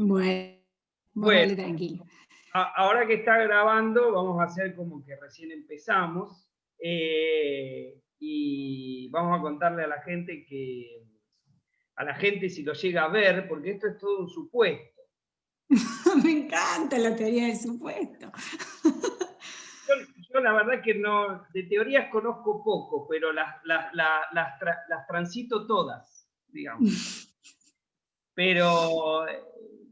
Bueno, vos Bueno, dale tranquilo. ahora que está grabando, vamos a hacer como que recién empezamos y vamos a contarle a la gente si lo llega a ver, porque esto es todo un supuesto. Me encanta la teoría del supuesto. Yo, yo la verdad que no, de teorías conozco poco, pero las transito todas, digamos. Pero,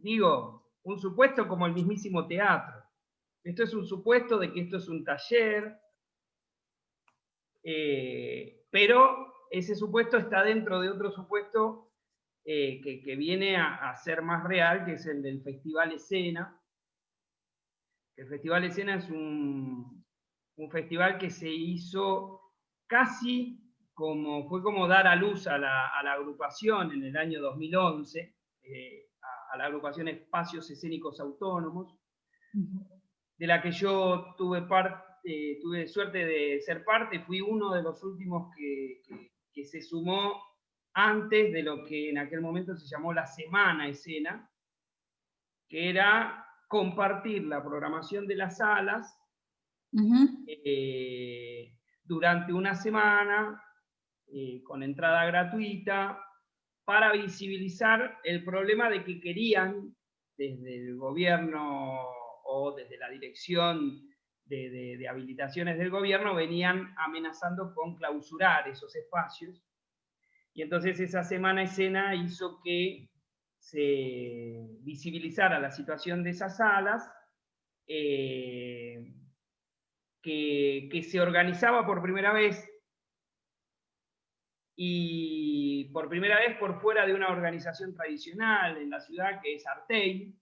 digo, un supuesto como el mismísimo teatro. Esto es un supuesto de que esto es un taller, pero ese supuesto está dentro de otro supuesto que viene a ser más real, que es el del Festival Escena. El Festival Escena es un festival que se hizo casi fue como dar a luz a la agrupación en el año 2011, a la agrupación Espacios Escénicos Autónomos, de la que yo tuve suerte de ser parte, fui uno de los últimos que se sumó antes de lo que en aquel momento se llamó la Semana Escena, que era compartir la programación de las salas durante una semana con entrada gratuita para visibilizar el problema de que querían desde el gobierno o desde la dirección de habilitaciones del gobierno, venían amenazando con clausurar esos espacios. Y entonces esa Semana Escena hizo que se visibilizara la situación de esas salas, que se organizaba por primera vez y por primera vez por fuera de una organización tradicional en la ciudad que es Artei.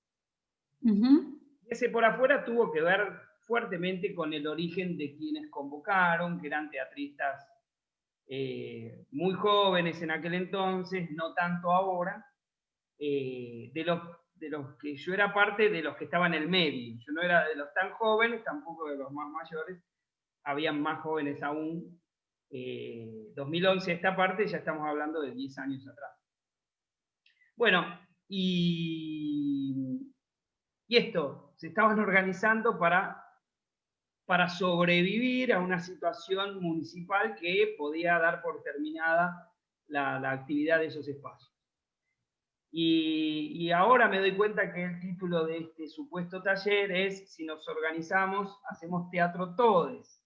Ese por afuera tuvo que ver fuertemente con el origen de quienes convocaron, que eran teatristas muy jóvenes en aquel entonces, no tanto ahora, de los que yo era parte de los que estaban en el medio. Yo no era de los tan jóvenes, tampoco de los más mayores, habían más jóvenes aún. 2011 esta parte, ya estamos hablando de 10 años atrás. Bueno, y esto, se estaban organizando para sobrevivir a una situación municipal que podía dar por terminada la actividad de esos espacios. Y ahora me doy cuenta que el título de este supuesto taller es Si nos organizamos, hacemos teatro todes.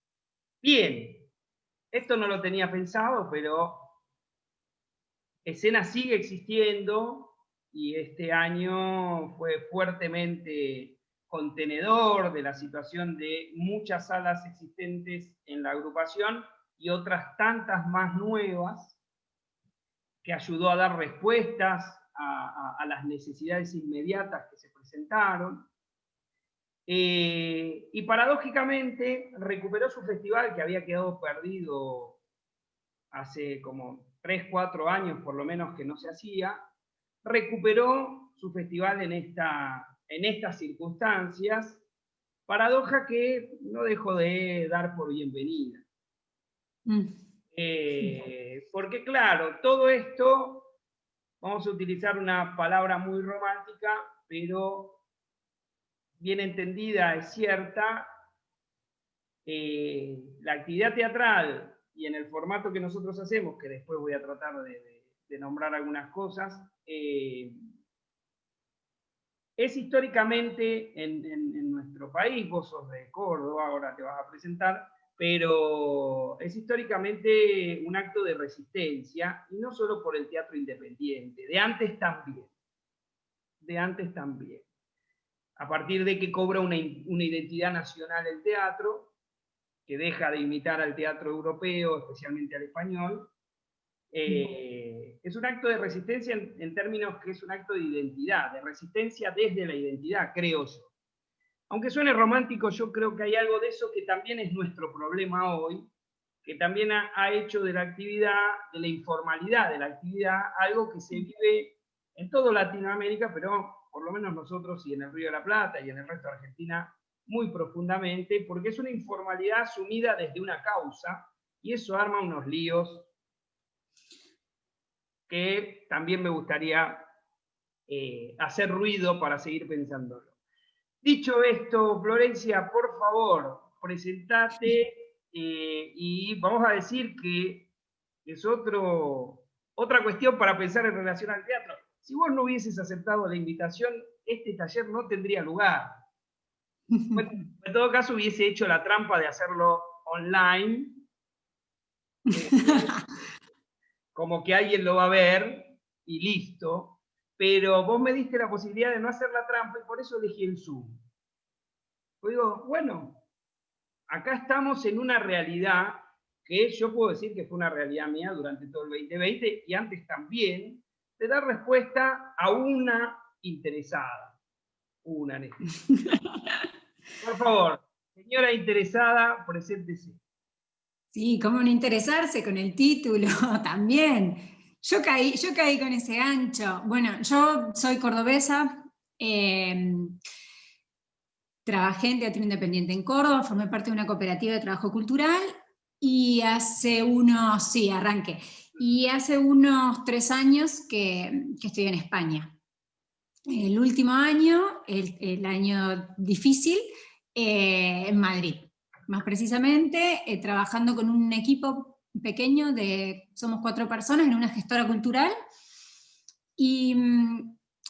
Bien, esto no lo tenía pensado, pero Escena sigue existiendo y este año fue fuertemente contenedor de la situación de muchas salas existentes en la agrupación y otras tantas más nuevas, que ayudó a dar respuestas a las necesidades inmediatas que se presentaron. Y paradójicamente recuperó su festival que había quedado perdido hace como 3, 4 años por lo menos que no se hacía, recuperó su festival en estas circunstancias, paradoja que no dejó de dar por bienvenida. Porque claro, todo esto, vamos a utilizar una palabra muy romántica, pero bien entendida es cierta, la actividad teatral y en el formato que nosotros hacemos, que después voy a tratar de nombrar algunas cosas, es históricamente en nuestro país, vos sos de Córdoba, ahora te vas a presentar, pero es históricamente un acto de resistencia, y no solo por el teatro independiente, de antes también. De antes también. A partir de que cobra una identidad nacional el teatro, que deja de imitar al teatro europeo, especialmente al español, es un acto de resistencia en términos que es un acto de identidad, de resistencia desde la identidad, creo yo. Aunque suene romántico, yo creo que hay algo de eso que también es nuestro problema hoy, que también ha hecho de la actividad, de la informalidad de la actividad, algo que se vive en toda Latinoamérica, pero por lo menos nosotros y en el Río de la Plata y en el resto de Argentina muy profundamente, porque es una informalidad asumida desde una causa, y eso arma unos líos que también me gustaría hacer ruido para seguir pensándolo. Dicho esto, Florencia, por favor, presentate y vamos a decir que es otra cuestión para pensar en relación al teatro. Si vos no hubieses aceptado la invitación, este taller no tendría lugar. Bueno, en todo caso hubiese hecho la trampa de hacerlo online, como que alguien lo va a ver y listo, pero vos me diste la posibilidad de no hacer la trampa y por eso elegí el Zoom. Pues digo, bueno, acá estamos en una realidad que yo puedo decir que fue una realidad mía durante todo el 2020 y antes también, de dar respuesta a una interesada. Una necesidad. Por favor, señora interesada, preséntese. Sí, cómo no interesarse con el título también. Yo caí con ese gancho. Bueno, yo soy cordobesa, trabajé en Teatro Independiente en Córdoba, formé parte de una cooperativa de trabajo cultural y arranqué. Y hace unos 3 años que estoy en España. El último año, el año difícil, en Madrid. Más precisamente, trabajando con un equipo pequeño somos 4 personas en una gestora cultural, y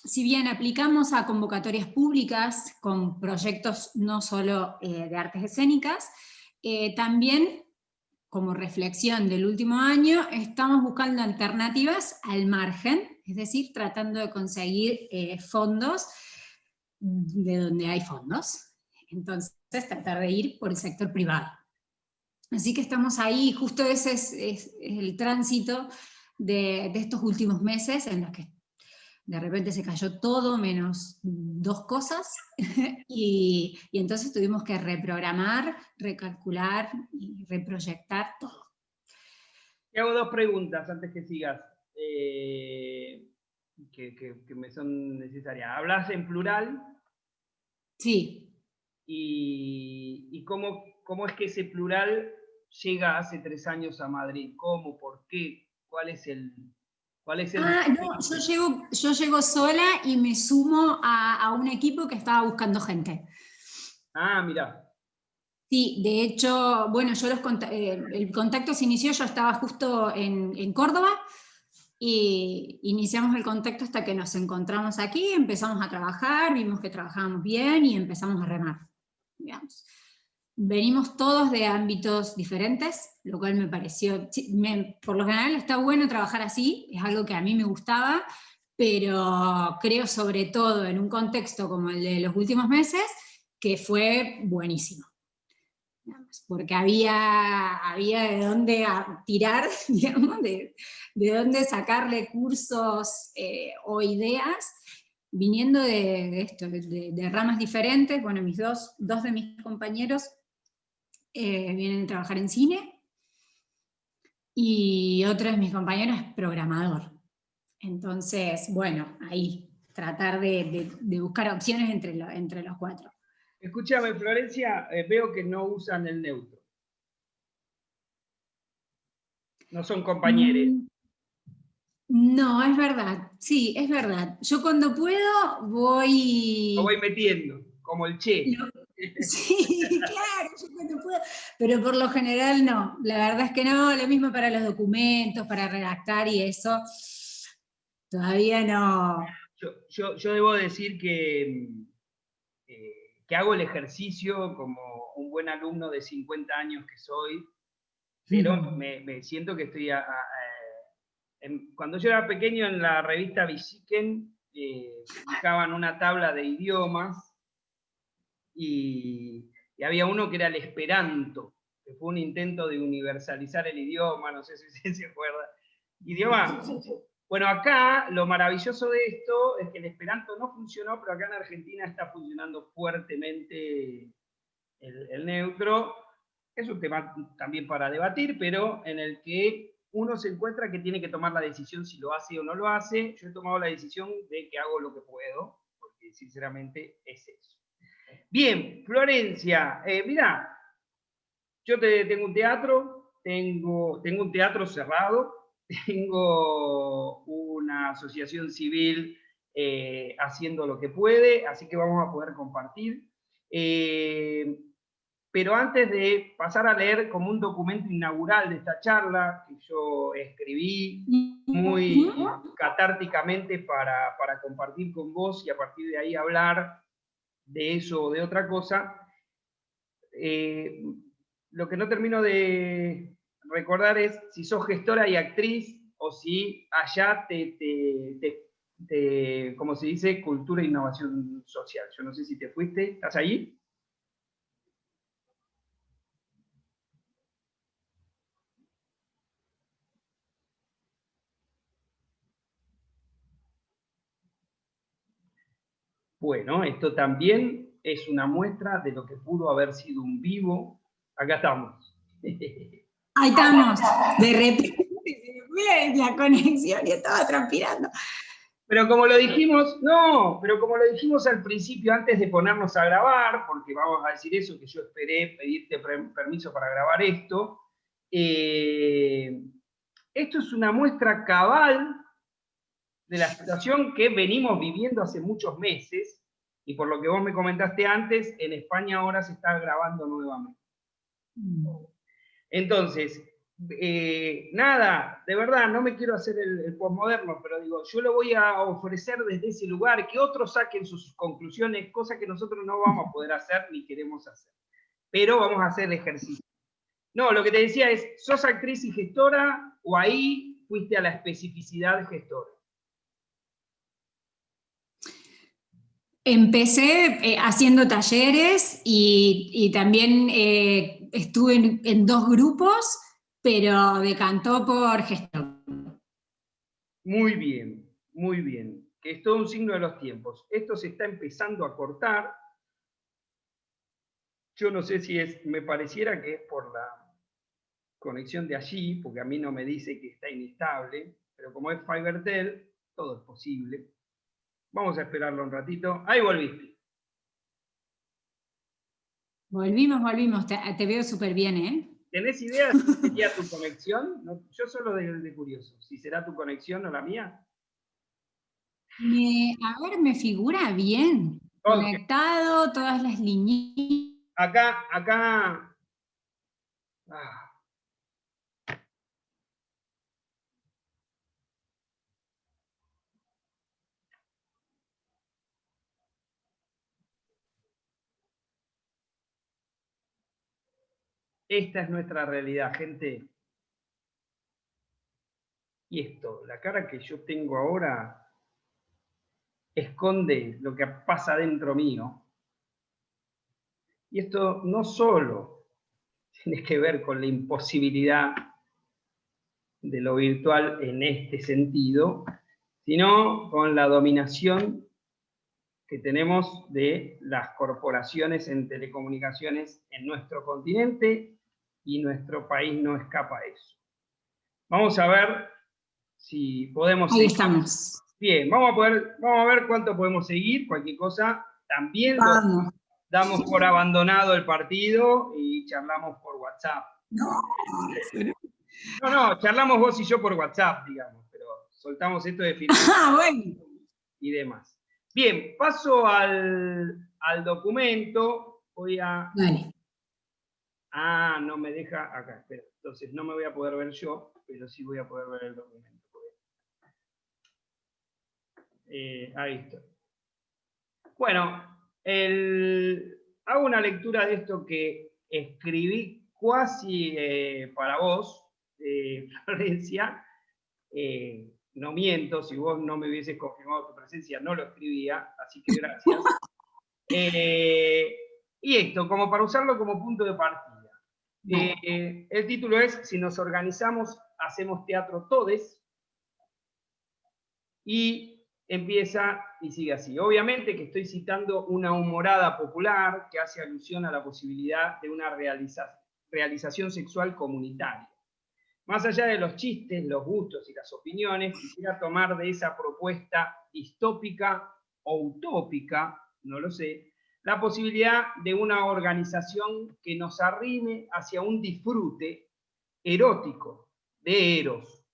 si bien aplicamos a convocatorias públicas con proyectos no solo de artes escénicas, también como reflexión del último año, estamos buscando alternativas al margen, es decir, tratando de conseguir fondos de donde hay fondos. Entonces, tratar de ir por el sector privado. Así que estamos ahí, justo ese es el tránsito de estos últimos meses en los que de repente se cayó todo menos 2 cosas y entonces tuvimos que reprogramar, recalcular y reproyectar todo. Te hago 2 preguntas antes que sigas, que me son necesarias. ¿Hablas en plural? Sí. ¿Y cómo es que ese plural llega hace 3 años a Madrid? ¿Cómo? ¿Por qué? ¿Cuál es el No, yo llego sola y me sumo a un equipo que estaba buscando gente. Ah, mirá. Sí, de hecho, bueno, el contacto se inició, yo estaba justo en Córdoba, y iniciamos el contacto hasta que nos encontramos aquí, empezamos a trabajar, vimos que trabajábamos bien y empezamos a remar, digamos. Venimos todos de ámbitos diferentes, lo cual me pareció, por lo general está bueno trabajar así, es algo que a mí me gustaba, pero creo sobre todo en un contexto como el de los últimos meses, que fue buenísimo. Porque había de dónde tirar, digamos, de dónde sacar recursos o ideas, viniendo de esto, de ramas diferentes. Bueno, dos de mis compañeros vienen a trabajar en cine, y otro de mis compañeros es programador. Entonces, bueno, ahí, tratar de buscar opciones entre los 4. Escúchame, Florencia, veo que no usan el neutro. No son compañeros. No, es verdad, sí, es verdad. Yo cuando puedo Lo voy... voy metiendo, como el Che. Sí, claro, yo cuando puedo, pero por lo general no. La verdad es que no, lo mismo para los documentos, para redactar y eso, todavía no. Yo debo decir que hago el ejercicio como un buen alumno de 50 años que soy, pero me siento que estoy cuando yo era pequeño en la revista Bisiken publicaban una tabla de idiomas y había uno que era el Esperanto, que fue un intento de universalizar el idioma, no sé si usted se acuerda. Idioma. Bueno, acá lo maravilloso de esto es que el Esperanto no funcionó, pero acá en Argentina está funcionando fuertemente el neutro. Es un tema también para debatir, pero en el que uno se encuentra que tiene que tomar la decisión si lo hace o no lo hace. Yo he tomado la decisión de que hago lo que puedo, porque sinceramente es eso. Bien, Florencia, mira, yo tengo un teatro, tengo un teatro cerrado, tengo una asociación civil haciendo lo que puede, así que vamos a poder compartir. Pero antes de pasar a leer como un documento inaugural de esta charla, que yo escribí muy catárticamente para compartir con vos y a partir de ahí hablar de eso o de otra cosa, lo que no termino de recordar es si sos gestora y actriz o si allá ¿cómo se dice? Cultura e innovación social. Yo no sé si te fuiste, ¿estás ahí? Bueno, esto también es una muestra de lo que pudo haber sido un vivo. Acá estamos. Ahí estamos. De repente se me fue la conexión y estaba transpirando. Pero como lo dijimos, no, pero como lo dijimos al principio, antes de ponernos a grabar, porque vamos a decir eso, que yo esperé pedirte permiso para grabar esto, esto es una muestra cabal de la situación que venimos viviendo hace muchos meses, y por lo que vos me comentaste antes, en España ahora se está grabando nuevamente. Entonces, nada, de verdad, no me quiero hacer el posmoderno, pero digo, yo lo voy a ofrecer desde ese lugar, que otros saquen sus conclusiones, cosa que nosotros no vamos a poder hacer ni queremos hacer. Pero vamos a hacer el ejercicio. No, lo que te decía es, ¿sos actriz y gestora o ahí fuiste a la especificidad gestora? Empecé haciendo talleres y también estuve en 2 grupos, pero decantó por gestión. Muy bien, muy bien. Que es todo un signo de los tiempos. Esto se está empezando a cortar. Yo no sé si es, me pareciera que es por la conexión de allí, porque a mí no me dice que está inestable, pero como es FiberTel, todo es posible. Vamos a esperarlo un ratito. Ahí volviste. Volvimos, te veo súper bien, ¿eh? ¿Tenés idea si sería tu conexión? No, yo solo de curioso. ¿Si será tu conexión o la mía? A ver, me figura bien. Okay. Conectado, todas las líneas. Acá. Esta es nuestra realidad, gente. Y esto, la cara que yo tengo ahora, esconde lo que pasa dentro mío. Y esto no solo tiene que ver con la imposibilidad de lo virtual en este sentido, sino con la dominación que tenemos de las corporaciones en telecomunicaciones en nuestro continente, y nuestro país no escapa a eso. Vamos a ver si podemos seguir. Ahí estamos. Bien, vamos a ver cuánto podemos seguir. Cualquier cosa, también lo damos por abandonado el partido y charlamos por WhatsApp. No, charlamos vos y yo por WhatsApp, digamos, pero soltamos esto de firmar bueno. y demás. Bien, paso al documento. Voy a... Dale. Ah, no me deja acá, espera. Entonces no me voy a poder ver yo, pero sí voy a poder ver el documento. Ahí está. Bueno, hago una lectura de esto que escribí casi para vos, Florencia. No miento, si vos no me hubieses confirmado tu presencia, no lo escribía, así que gracias. Y esto, como para usarlo como punto de partida. El título es Si nos organizamos, hacemos teatro todes. Y empieza y sigue así. Obviamente que estoy citando una humorada popular que hace alusión a la posibilidad de una realización sexual comunitaria. Más allá de los chistes, los gustos y las opiniones, quisiera tomar de esa propuesta distópica o utópica, no lo sé, la posibilidad de una organización que nos arrime hacia un disfrute erótico, de eros,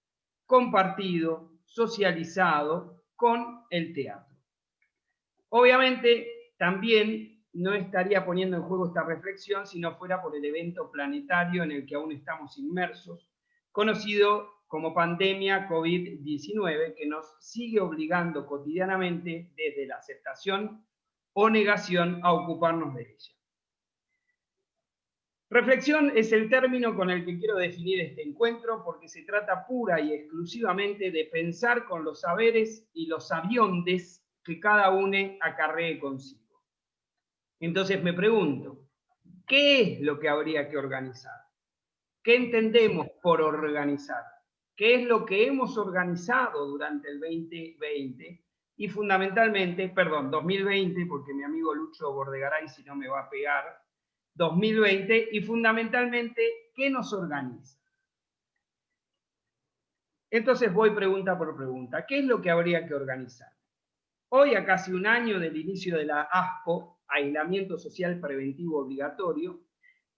compartido, socializado con el teatro. Obviamente, también no estaría poniendo en juego esta reflexión si no fuera por el evento planetario en el que aún estamos inmersos, conocido como pandemia COVID-19, que nos sigue obligando cotidianamente desde la aceptación o negación a ocuparnos de ella. Reflexión es el término con el que quiero definir este encuentro, porque se trata pura y exclusivamente de pensar con los saberes y los sabiondes que cada uno acarree consigo. Entonces me pregunto, ¿qué es lo que habría que organizar? ¿Qué entendemos por organizar? ¿Qué es lo que hemos organizado durante el 2020? Y fundamentalmente, perdón, 2020, porque mi amigo Lucho Bordegaray si no me va a pegar, 2020, y fundamentalmente, ¿qué nos organiza? Entonces voy pregunta por pregunta. ¿Qué es lo que habría que organizar? Hoy, a casi un año del inicio de la ASPO, Aislamiento Social Preventivo Obligatorio,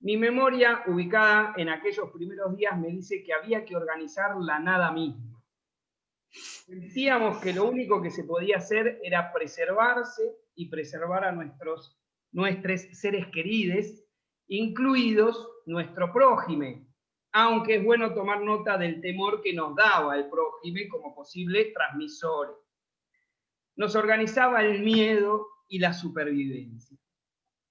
mi memoria, ubicada en aquellos primeros días, me dice que había que organizar la nada misma. Decíamos que lo único que se podía hacer era preservarse y preservar a nuestros seres queridos, incluidos nuestro prójime, aunque es bueno tomar nota del temor que nos daba el prójime como posible transmisor. Nos organizaba el miedo y la supervivencia.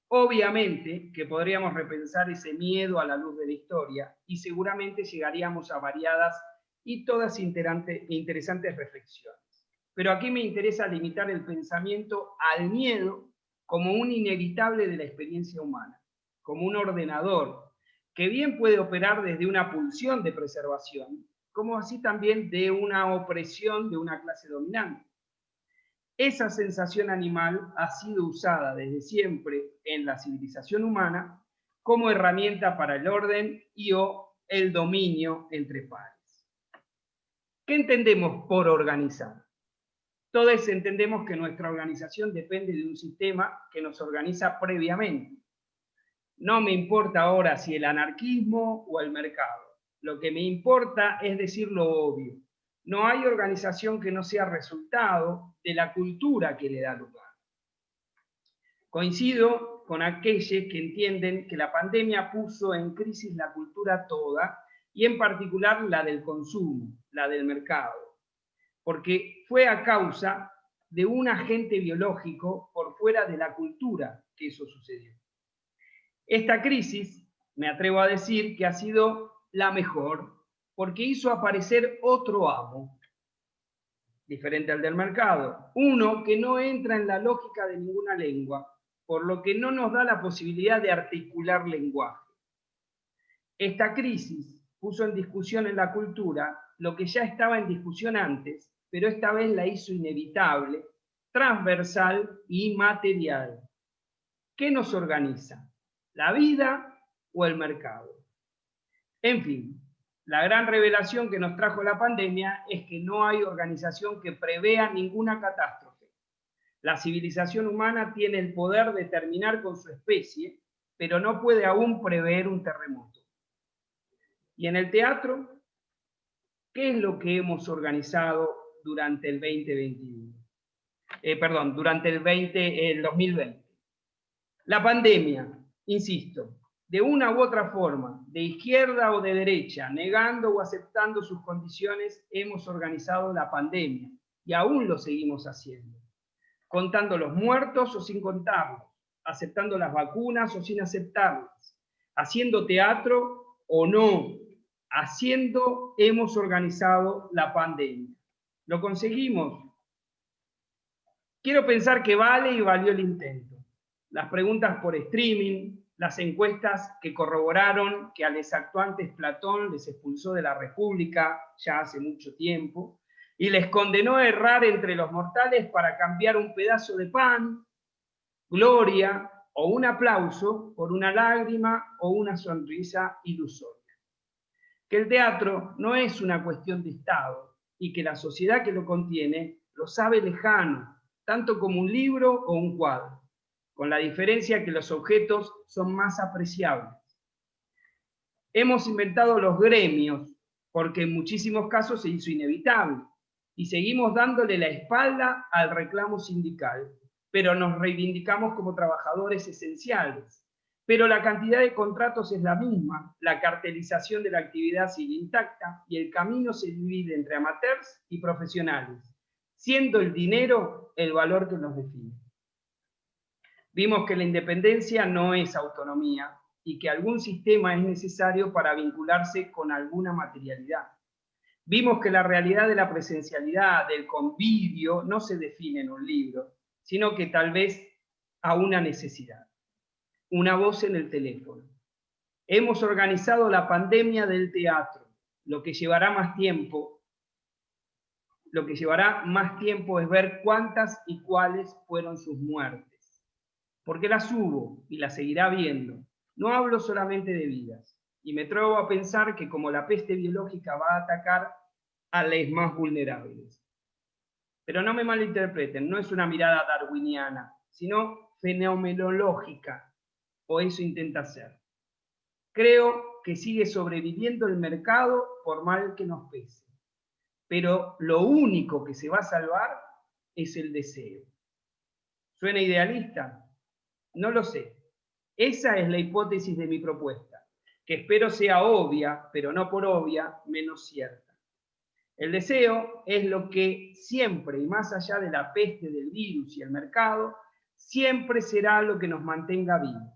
Obviamente que podríamos repensar ese miedo a la luz de la historia y seguramente llegaríamos a variadas y todas interesantes reflexiones. Pero aquí me interesa limitar el pensamiento al miedo como un inevitable de la experiencia humana, como un ordenador, que bien puede operar desde una pulsión de preservación, como así también de una opresión de una clase dominante. Esa sensación animal ha sido usada desde siempre en la civilización humana como herramienta para el orden y o el dominio entre pares. ¿Qué entendemos por organizar? Todos entendemos que nuestra organización depende de un sistema que nos organiza previamente. No me importa ahora si el anarquismo o el mercado. Lo que me importa es decir lo obvio. No hay organización que no sea resultado de la cultura que le da lugar. Coincido con aquellos que entienden que la pandemia puso en crisis la cultura toda y en particular la del consumo, la del mercado, porque fue a causa de un agente biológico por fuera de la cultura que eso sucedió. Esta crisis, me atrevo a decir que ha sido la mejor, porque hizo aparecer otro amo, diferente al del mercado, uno que no entra en la lógica de ninguna lengua, por lo que no nos da la posibilidad de articular lenguaje. Esta crisis puso en discusión en la cultura lo que ya estaba en discusión antes, pero esta vez la hizo inevitable, transversal y material. ¿Qué nos organiza? ¿La vida o el mercado? En fin, la gran revelación que nos trajo la pandemia es que no hay organización que prevea ninguna catástrofe. La civilización humana tiene el poder de terminar con su especie, pero no puede aún prever un terremoto. Y en el teatro, ¿qué es lo que hemos organizado durante el 2021? Durante el 2020. La pandemia, insisto, de una u otra forma, de izquierda o de derecha, negando o aceptando sus condiciones, hemos organizado la pandemia y aún lo seguimos haciendo. Contando los muertos o sin contarlos, aceptando las vacunas o sin aceptarlas, haciendo teatro o no, hemos organizado la pandemia. ¿Lo conseguimos? Quiero pensar que vale y valió el intento. Las preguntas por streaming, las encuestas que corroboraron que al exactuantes Platón les expulsó de la República ya hace mucho tiempo y les condenó a errar entre los mortales para cambiar un pedazo de pan, gloria o un aplauso por una lágrima o una sonrisa ilusoria. Que el teatro no es una cuestión de Estado y que la sociedad que lo contiene lo sabe lejano, tanto como un libro o un cuadro, con la diferencia que los objetos son más apreciables. Hemos inventado los gremios, porque en muchísimos casos se hizo inevitable, y seguimos dándole la espalda al reclamo sindical, pero nos reivindicamos como trabajadores esenciales. Pero la cantidad de contratos es la misma, la cartelización de la actividad sigue intacta y el camino se divide entre amateurs y profesionales, siendo el dinero el valor que nos define. Vimos que la independencia no es autonomía y que algún sistema es necesario para vincularse con alguna materialidad. Vimos que la realidad de la presencialidad, del convivio, no se define en un libro, sino que tal vez a una necesidad. Una voz en el teléfono. Hemos organizado la pandemia del teatro. Lo que llevará más tiempo es ver cuántas y cuáles fueron sus muertes. Porque las hubo y las seguirá viendo. No hablo solamente de vidas. Y me atrevo a pensar que como la peste biológica va a atacar a los más vulnerables. Pero no me malinterpreten, no es una mirada darwiniana, sino fenomenológica, o eso intenta ser. Creo que sigue sobreviviendo el mercado por mal que nos pese. Pero lo único que se va a salvar es el deseo. ¿Suena idealista? No lo sé. Esa es la hipótesis de mi propuesta, que espero sea obvia, pero no por obvia, menos cierta. El deseo es lo que siempre, y más allá de la peste del virus y el mercado, siempre será lo que nos mantenga vivos.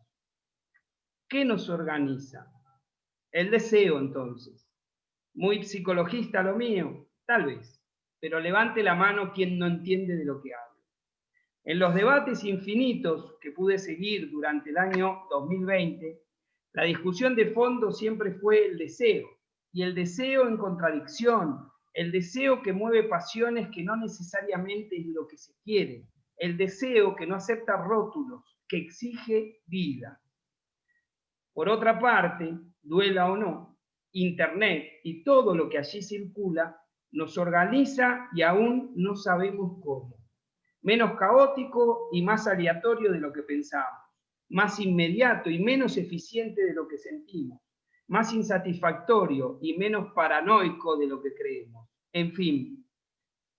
¿Qué nos organiza? El deseo, entonces. Muy psicologista lo mío, tal vez, pero levante la mano quien no entiende de lo que hablo. En los debates infinitos que pude seguir durante el año 2020, la discusión de fondo siempre fue el deseo, y el deseo en contradicción, el deseo que mueve pasiones que no necesariamente es lo que se quiere, el deseo que no acepta rótulos, que exige vida. Por otra parte, duela o no, Internet y todo lo que allí circula nos organiza y aún no sabemos cómo. Menos caótico y más aleatorio de lo que pensamos, más inmediato y menos eficiente de lo que sentimos, más insatisfactorio y menos paranoico de lo que creemos. En fin,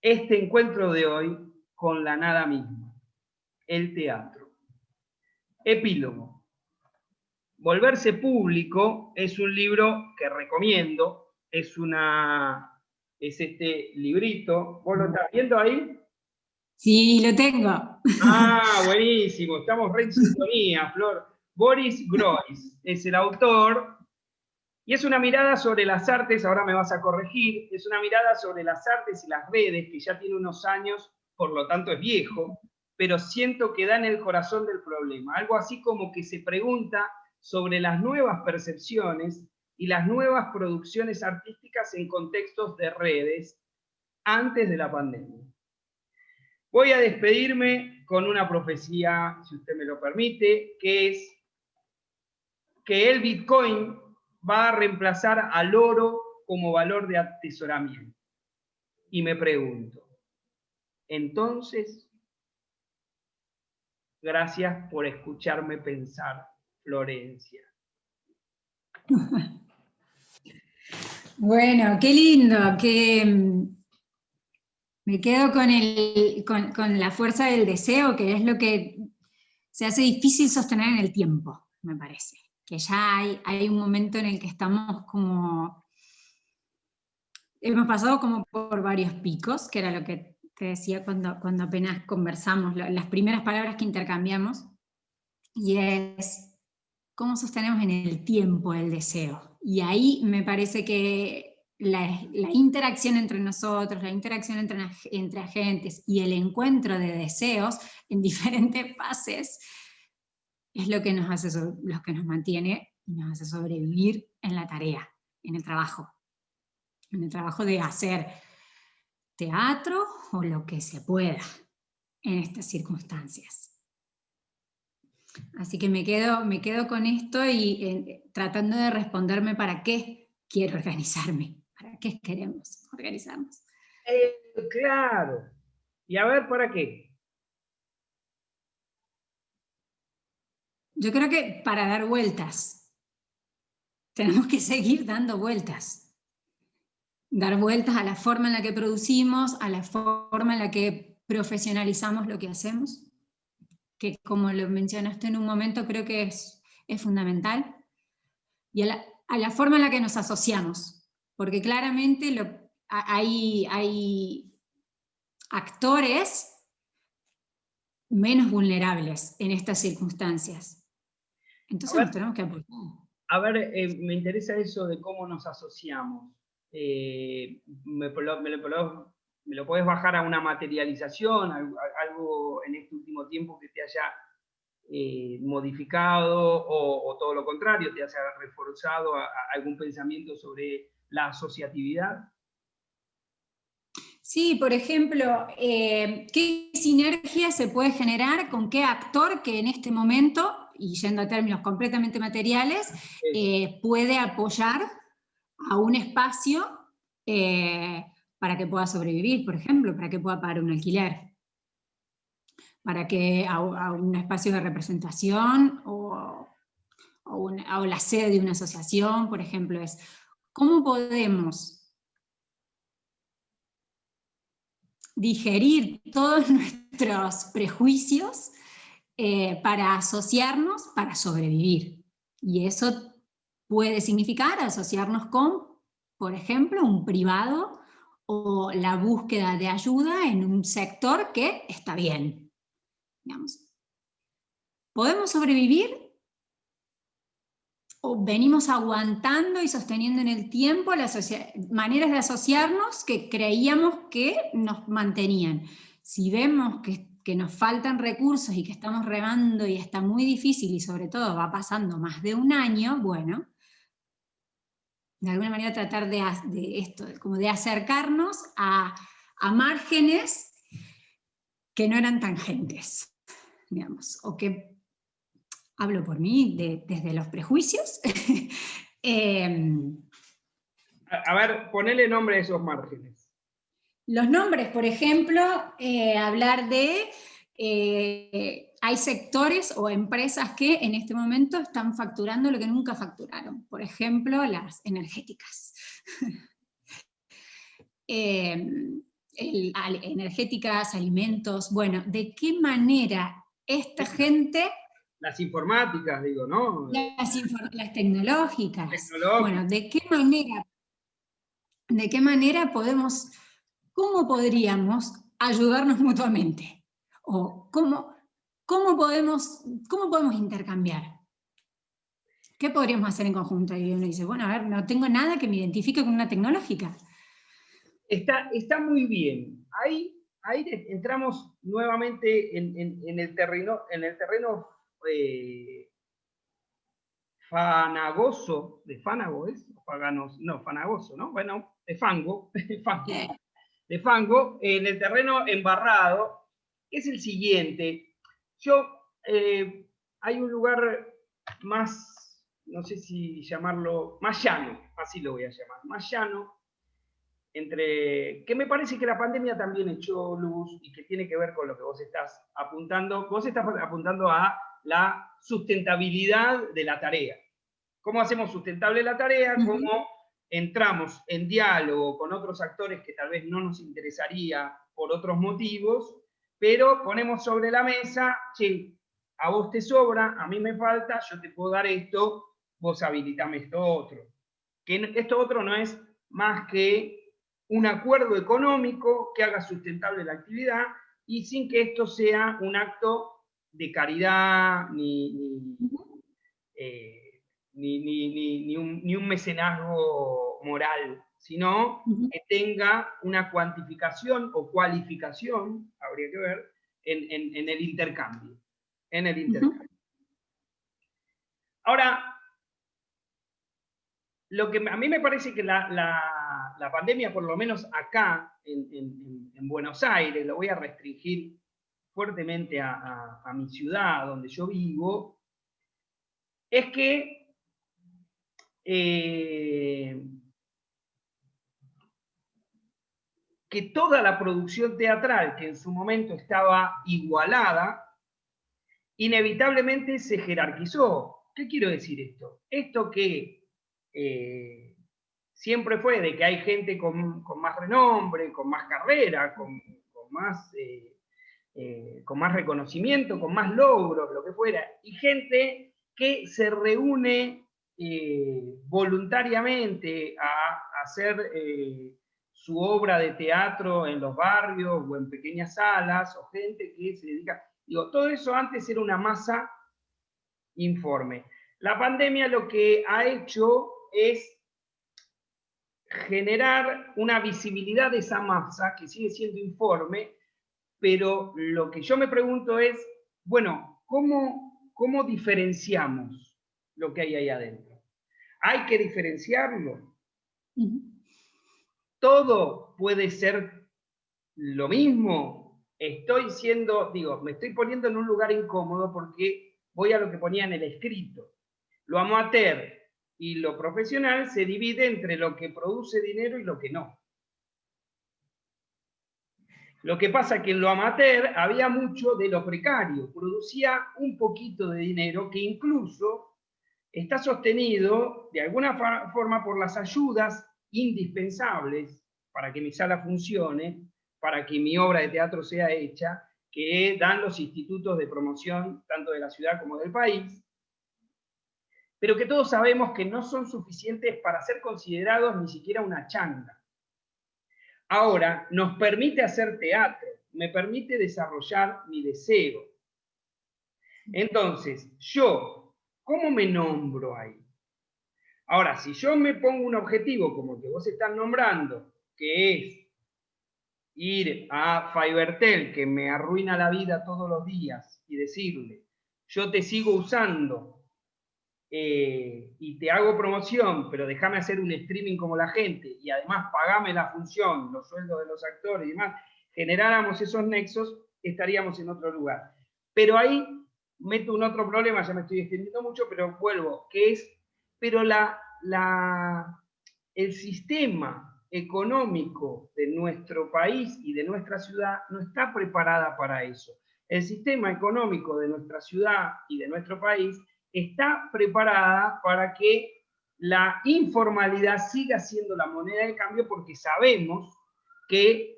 este encuentro de hoy con la nada misma, el teatro. Epílogo. Volverse público es un libro que recomiendo, es este librito. ¿Vos lo estás viendo ahí? Sí, lo tengo. Ah, buenísimo, estamos re en sintonía, Flor. Boris Groys es el autor, y es una mirada sobre las artes, ahora me vas a corregir, es una mirada sobre las artes y las redes, que ya tiene unos años, por lo tanto es viejo, pero siento que da en el corazón del problema. Algo así como que se pregunta sobre las nuevas percepciones y las nuevas producciones artísticas en contextos de redes antes de la pandemia. Voy a despedirme con una profecía, si usted me lo permite, que es que el Bitcoin va a reemplazar al oro como valor de atesoramiento. Y me pregunto, entonces, gracias por escucharme pensar, Florencia. Bueno, qué lindo, me quedo con la fuerza del deseo, que es lo que se hace difícil sostener en el tiempo, me parece. Que ya hay un momento en el que estamos como... Hemos pasado como por varios picos, que era lo que te decía cuando apenas conversamos, las primeras palabras que intercambiamos, y es cómo sostenemos en el tiempo el deseo. Y ahí me parece que la interacción entre nosotros, la interacción entre agentes y el encuentro de deseos en diferentes fases es lo que nos mantiene y nos hace sobrevivir en la tarea, en el trabajo de hacer teatro o lo que se pueda en estas circunstancias. Así que me quedo con esto y tratando de responderme para qué quiero organizarme, para qué queremos organizarnos. Claro. Y a ver, ¿para qué? Yo creo que para dar vueltas. Tenemos que seguir dando vueltas. Dar vueltas a la forma en la que producimos, a la forma en la que profesionalizamos lo que hacemos. que como lo mencionaste en un momento, creo que es fundamental, y a la forma en la que nos asociamos, porque claramente hay actores menos vulnerables en estas circunstancias. Entonces nos tenemos que apoyar. A ver, me interesa eso de cómo nos asociamos. ¿Me lo podés bajar a una materialización, algo en este último tiempo que te haya modificado o todo lo contrario, te haya reforzado algún pensamiento sobre la asociatividad? Sí, por ejemplo, ¿qué sinergia se puede generar con qué actor que en este momento, y yendo a términos completamente materiales, puede apoyar a un espacio para que pueda sobrevivir, por ejemplo, para que pueda pagar un alquiler, para que a un espacio de representación o la sede de una asociación, por ejemplo, es cómo podemos digerir todos nuestros prejuicios para asociarnos, para sobrevivir. Y eso puede significar asociarnos con, por ejemplo, un privado o la búsqueda de ayuda en un sector que está bien. Digamos. ¿Podemos sobrevivir? ¿O venimos aguantando y sosteniendo en el tiempo las maneras de asociarnos que creíamos que nos mantenían? Si vemos que nos faltan recursos y que estamos remando y está muy difícil y sobre todo va pasando más de un año, bueno, de alguna manera tratar de esto, como de acercarnos a márgenes que no eran tangentes, digamos, o que, hablo por mí, desde los prejuicios. A ver, ponele nombre a esos márgenes. Los nombres, por ejemplo, hablar de, hay sectores o empresas que en este momento están facturando lo que nunca facturaron. Por ejemplo, las energéticas. Energéticas, alimentos, bueno, ¿de qué manera esta gente... Las informáticas, digo, ¿no? Las tecnológicas. Bueno, ¿de qué manera podemos, cómo podríamos ayudarnos mutuamente? ¿O cómo podemos intercambiar? ¿Qué podríamos hacer en conjunto? Y uno dice, bueno, a ver, no tengo nada que me identifique con una tecnológica. Está muy bien. Ahí entramos nuevamente en el terreno fanagoso, de fánago es, paganos, no, fanagoso, ¿no? Bueno, de fango, de fango, en el terreno embarrado, que es el siguiente. Hay un lugar más, no sé si llamarlo, más llano, así lo voy a llamar, más llano, que me parece que la pandemia también echó luz y que tiene que ver con lo que vos estás apuntando. Vos estás apuntando a la sustentabilidad de la tarea. ¿Cómo hacemos sustentable la tarea? ¿Cómo entramos en diálogo con otros actores que tal vez no nos interesaría por otros motivos, pero ponemos sobre la mesa, che, a vos te sobra, a mí me falta, yo te puedo dar esto, vos habilitame esto otro. Que esto otro no es más que un acuerdo económico que haga sustentable la actividad y sin que esto sea un acto de caridad ni un mecenazgo moral, sino que tenga una cuantificación o cualificación, habría que ver, en el intercambio. Ahora, lo que a mí me parece que la pandemia, por lo menos acá en Buenos Aires, lo voy a restringir fuertemente a mi ciudad, donde yo vivo, es que toda la producción teatral que en su momento estaba igualada, inevitablemente se jerarquizó. ¿Qué quiero decir esto? Esto que siempre fue de que hay gente con más renombre, con más carrera, con más con más reconocimiento, con más logros, lo que fuera, y gente que se reúne voluntariamente a hacer su obra de teatro en los barrios o en pequeñas salas, o gente que se dedica... Digo, todo eso antes era una masa informe. La pandemia lo que ha hecho es generar una visibilidad de esa masa, que sigue siendo informe, pero lo que yo me pregunto es, bueno, ¿cómo diferenciamos lo que hay ahí adentro? ¿Hay que diferenciarlo? ¿Todo puede ser lo mismo? Me estoy poniendo en un lugar incómodo porque voy a lo que ponía en el escrito. Lo amateur y lo profesional se divide entre lo que produce dinero y lo que no. Lo que pasa es que en lo amateur había mucho de lo precario, producía un poquito de dinero que incluso está sostenido de alguna forma por las ayudas indispensables para que mi sala funcione, para que mi obra de teatro sea hecha, que dan los institutos de promoción tanto de la ciudad como del país, pero que todos sabemos que no son suficientes para ser considerados ni siquiera una changa. Ahora, nos permite hacer teatro, me permite desarrollar mi deseo. Entonces, ¿cómo me nombro ahí? Ahora, si yo me pongo un objetivo como el que vos estás nombrando, que es ir a Fivertel, que me arruina la vida todos los días, y decirle, yo te sigo usando y te hago promoción, pero déjame hacer un streaming como la gente, y además pagame la función, los sueldos de los actores y demás, generáramos esos nexos, estaríamos en otro lugar. Pero ahí meto un otro problema, ya me estoy extendiendo mucho, pero vuelvo, que es, pero el sistema económico de nuestro país y de nuestra ciudad no está preparada para eso. El sistema económico de nuestra ciudad y de nuestro país está preparada para que la informalidad siga siendo la moneda de cambio, porque sabemos que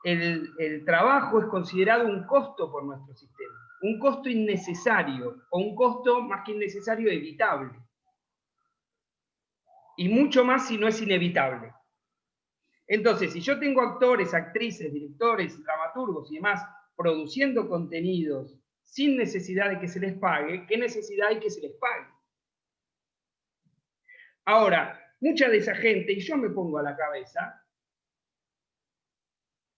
el trabajo es considerado un costo por nuestro sistema, un costo innecesario, o un costo más que innecesario, evitable. Y mucho más si no es inevitable. Entonces, si yo tengo actores, actrices, directores, dramaturgos y demás produciendo contenidos sin necesidad de que se les pague, ¿qué necesidad hay que se les pague? Ahora, mucha de esa gente, y yo me pongo a la cabeza,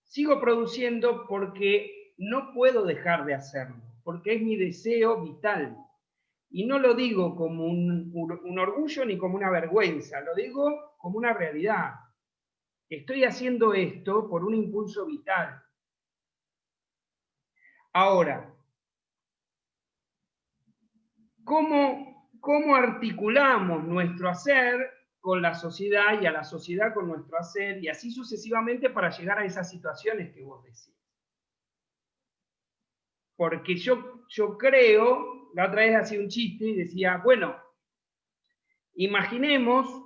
sigo produciendo porque no puedo dejar de hacerlo, porque es mi deseo vital. Y no lo digo como un orgullo ni como una vergüenza, lo digo como una realidad. Estoy haciendo esto por un impulso vital. Ahora, ¿cómo articulamos nuestro hacer con la sociedad y a la sociedad con nuestro hacer, y así sucesivamente para llegar a esas situaciones que vos decís? Porque yo creo, la otra vez hacía un chiste y decía, bueno, imaginemos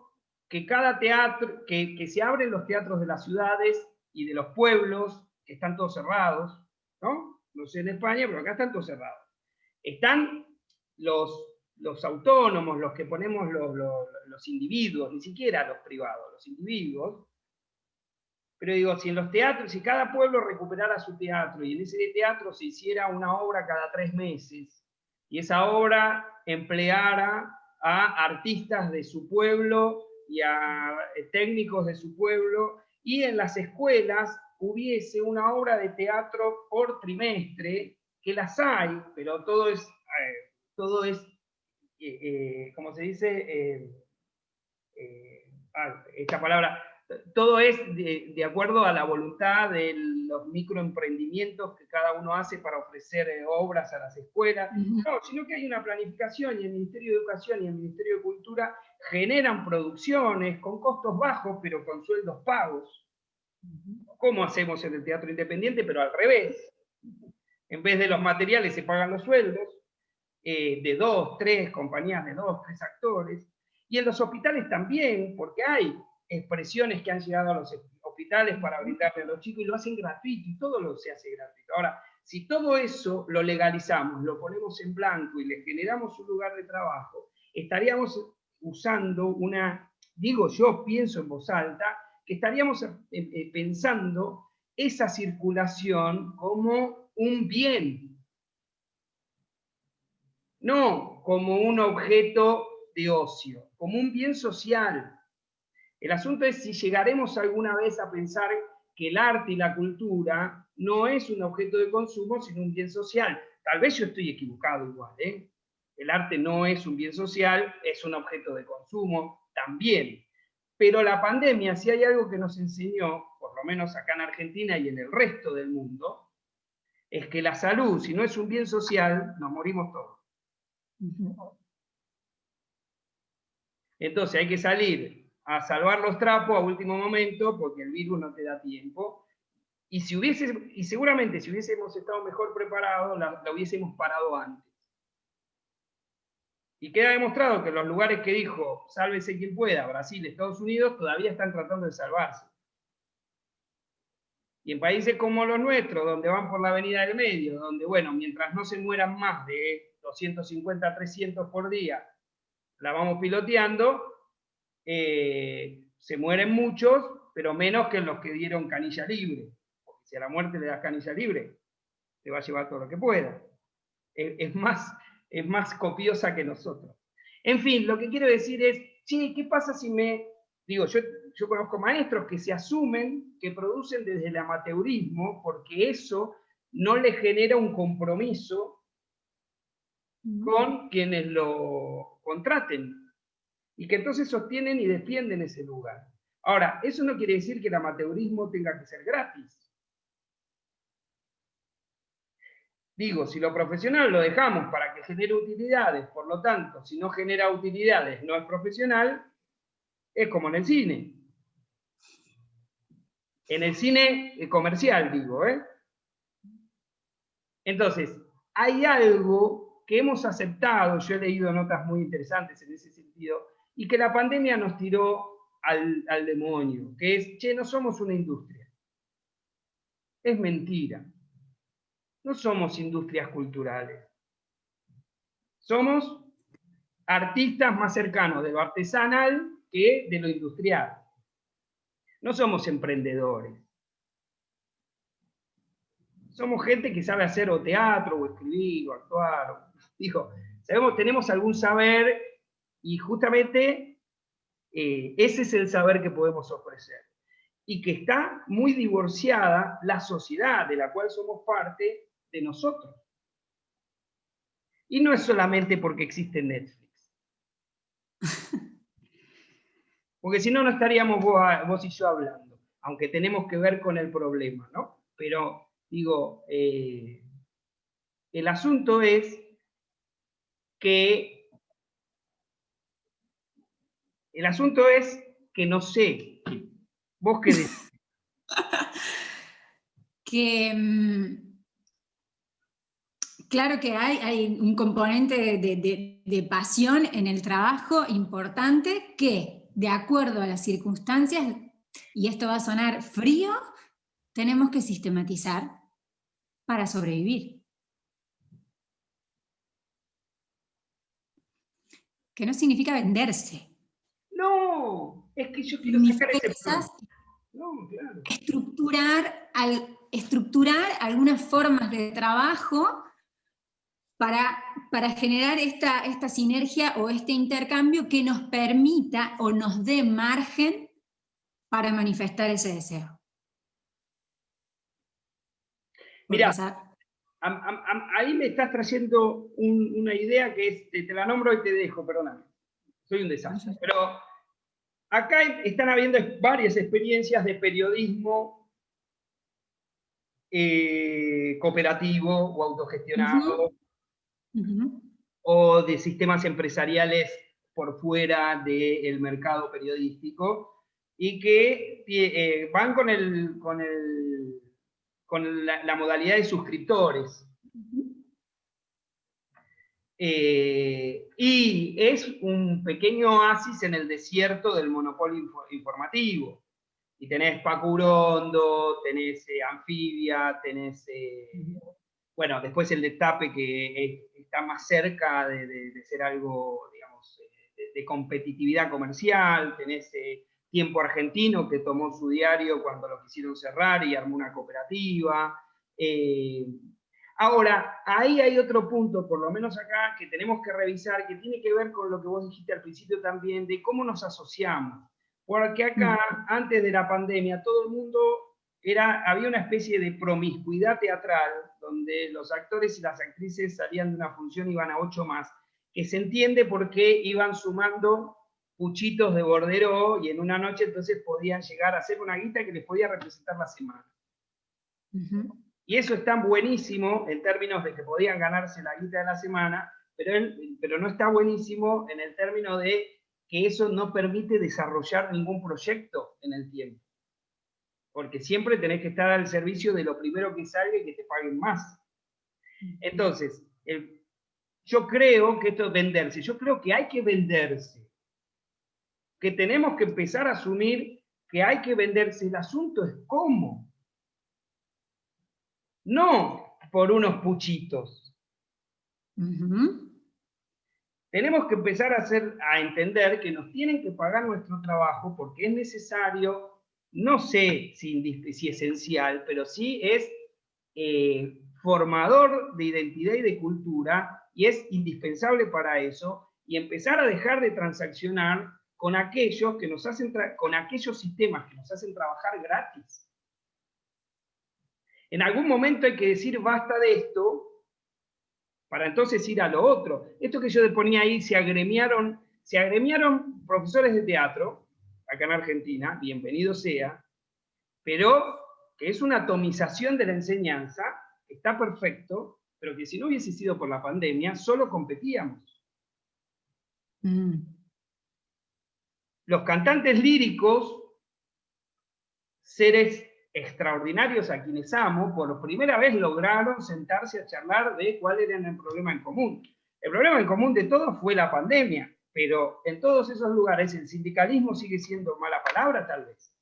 que cada teatro, que se abren los teatros de las ciudades y de los pueblos, que están todos cerrados, ¿no? No sé en España, pero acá están todos cerrados. Están los autónomos, los que ponemos los individuos, ni siquiera los privados, los individuos. Pero digo, si en los teatros, si cada pueblo recuperara su teatro y en ese teatro se hiciera una obra cada 3 meses, y esa obra empleara a artistas de su pueblo y a técnicos de su pueblo, y en las escuelas hubiese una obra de teatro por trimestre, que las hay, pero todo es ¿cómo se dice? Esta palabra, todo es de acuerdo a la voluntad de los microemprendimientos que cada uno hace para ofrecer obras a las escuelas. No, sino que hay una planificación, y el Ministerio de Educación y el Ministerio de Cultura generan producciones con costos bajos, pero con sueldos pagos. ¿Cómo hacemos en el teatro independiente? Pero al revés. En vez de los materiales se pagan los sueldos de 2, 3 compañías de 2, 3 actores. Y en los hospitales también, porque hay expresiones que han llegado a los hospitales para brindarle a los chicos y lo hacen gratuito, y todo se hace gratuito. Ahora, Si todo eso lo legalizamos, lo ponemos en blanco y le generamos un lugar de trabajo, estaríamos usando una, digo yo, pienso en voz alta, que estaríamos pensando esa circulación como un bien, no como un objeto de ocio, como un bien social. El asunto es si llegaremos alguna vez a pensar que el arte y la cultura no es un objeto de consumo, sino un bien social. Tal vez yo estoy equivocado igual, ¿eh? El arte no es un bien social, es un objeto de consumo también. Pero la pandemia, si hay algo que nos enseñó, por lo menos acá en Argentina y en el resto del mundo, es que la salud, si no es un bien social, nos morimos todos. Entonces hay que salir a salvar los trapos a último momento porque el virus no te da tiempo. Y seguramente si hubiésemos estado mejor preparados, la hubiésemos parado antes. Y queda demostrado que los lugares que dijo, sálvese quien pueda, Brasil, Estados Unidos, todavía están tratando de salvarse. Y en países como los nuestros, donde van por la avenida del medio, donde, bueno, mientras no se mueran más de 250, 300 por día, la vamos piloteando, se mueren muchos, pero menos que los que dieron canilla libre. Porque si a la muerte le das canilla libre, te va a llevar todo lo que pueda. Es más copiosa que nosotros. En fin, lo que quiero decir es, che, ¿qué pasa si digo, yo conozco maestros que se asumen, que producen desde el amateurismo, porque eso no les genera un compromiso con quienes lo contraten, y que entonces sostienen y defienden ese lugar. Ahora, eso no quiere decir que el amateurismo tenga que ser gratis. Digo, si lo profesional lo dejamos para que genere utilidades, por lo tanto, si no genera utilidades, no es profesional, es como en el cine. En el cine comercial, digo, ¿eh? Entonces, hay algo que hemos aceptado, yo he leído notas muy interesantes en ese sentido, y que la pandemia nos tiró al demonio, que es, che, no somos una industria. Es mentira. No somos industrias culturales. Somos artistas más cercanos de lo artesanal que de lo industrial. No somos emprendedores. Somos gente que sabe hacer o teatro, o escribir, o actuar. Digo, tenemos algún saber y justamente ese es el saber que podemos ofrecer. Y que está muy divorciada la sociedad de la cual somos parte de nosotros. Y no es solamente porque existe Netflix. Porque si no, no estaríamos vos y yo hablando, aunque tenemos que ver con el problema, ¿no? Pero, digo, el asunto es que no sé, vos qué decís. Claro que hay un componente de pasión en el trabajo importante que, de acuerdo a las circunstancias, y esto va a sonar frío, tenemos que sistematizar para sobrevivir. Que no significa venderse. No, es que yo quiero sacar ese problema. No, claro. Estructurar algunas formas de trabajo para generar esta sinergia o este intercambio que nos permita o nos dé margen para manifestar ese deseo. Mira, ahí me estás trayendo una idea que es, te la nombro y te dejo, perdóname. Soy un desastre. Pero acá están habiendo varias experiencias de periodismo cooperativo o autogestionado, o de sistemas empresariales por fuera del mercado periodístico, y que van con la modalidad de suscriptores. Y es un pequeño oasis en el desierto del monopolio informativo. Y tenés Pacurondo, tenés Anfibia, tenés bueno, después el destape que está más cerca de ser algo, digamos, de competitividad comercial. Tenés Tiempo Argentino, que tomó su diario cuando lo quisieron cerrar y armó una cooperativa. Ahora, ahí hay otro punto, por lo menos acá, que tenemos que revisar, que tiene que ver con lo que vos dijiste al principio también, de cómo nos asociamos. Porque acá, antes de la pandemia, todo el mundo había una especie de promiscuidad teatral, donde los actores y las actrices salían de una función y iban a 8 más, que se entiende por qué iban sumando puchitos de bordero y en una noche entonces podían llegar a hacer una guita que les podía representar la semana. Y eso está buenísimo en términos de que podían ganarse la guita de la semana, pero no está buenísimo en el término de que eso no permite desarrollar ningún proyecto en el tiempo. Porque siempre tenés que estar al servicio de lo primero que salga y que te paguen más. Entonces, yo creo que esto es venderse, yo creo que hay que venderse, que tenemos que empezar a asumir que hay que venderse. El asunto es cómo. No por unos puchitos. Tenemos que empezar a entender que nos tienen que pagar nuestro trabajo porque es necesario, no sé si esencial, pero sí es formador de identidad y de cultura, y es indispensable para eso, y empezar a dejar de transaccionar con aquellos con aquellos sistemas que nos hacen trabajar gratis. En algún momento hay que decir basta de esto, para entonces ir a lo otro. Esto que yo ponía ahí, se agremiaron profesores de teatro, acá en Argentina, bienvenido sea, pero que es una atomización de la enseñanza, está perfecto, pero que si no hubiese sido por la pandemia, solo competíamos. Los cantantes líricos, seres extraordinarios a quienes amo, por primera vez lograron sentarse a charlar de cuál era el problema en común. El problema en común de todos fue la pandemia, pero en todos esos lugares el sindicalismo sigue siendo mala palabra, tal vez.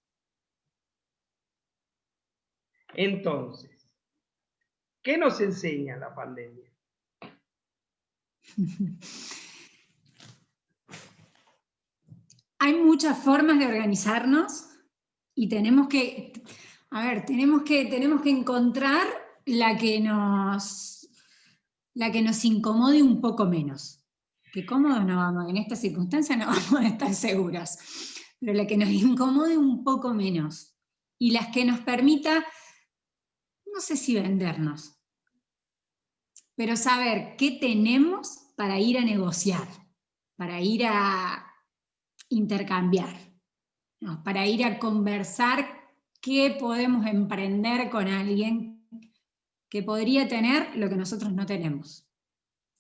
Entonces, ¿qué nos enseña la pandemia? Hay muchas formas de organizarnos y tenemos que encontrar la que nos incomode un poco menos. Que cómodos no vamos, en estas circunstancias no vamos a estar seguras, pero la que nos incomode un poco menos y las que nos permita, no sé si vendernos, pero saber qué tenemos para ir a negociar, para ir a intercambiar, ¿no? Para ir a conversar qué podemos emprender con alguien que podría tener lo que nosotros no tenemos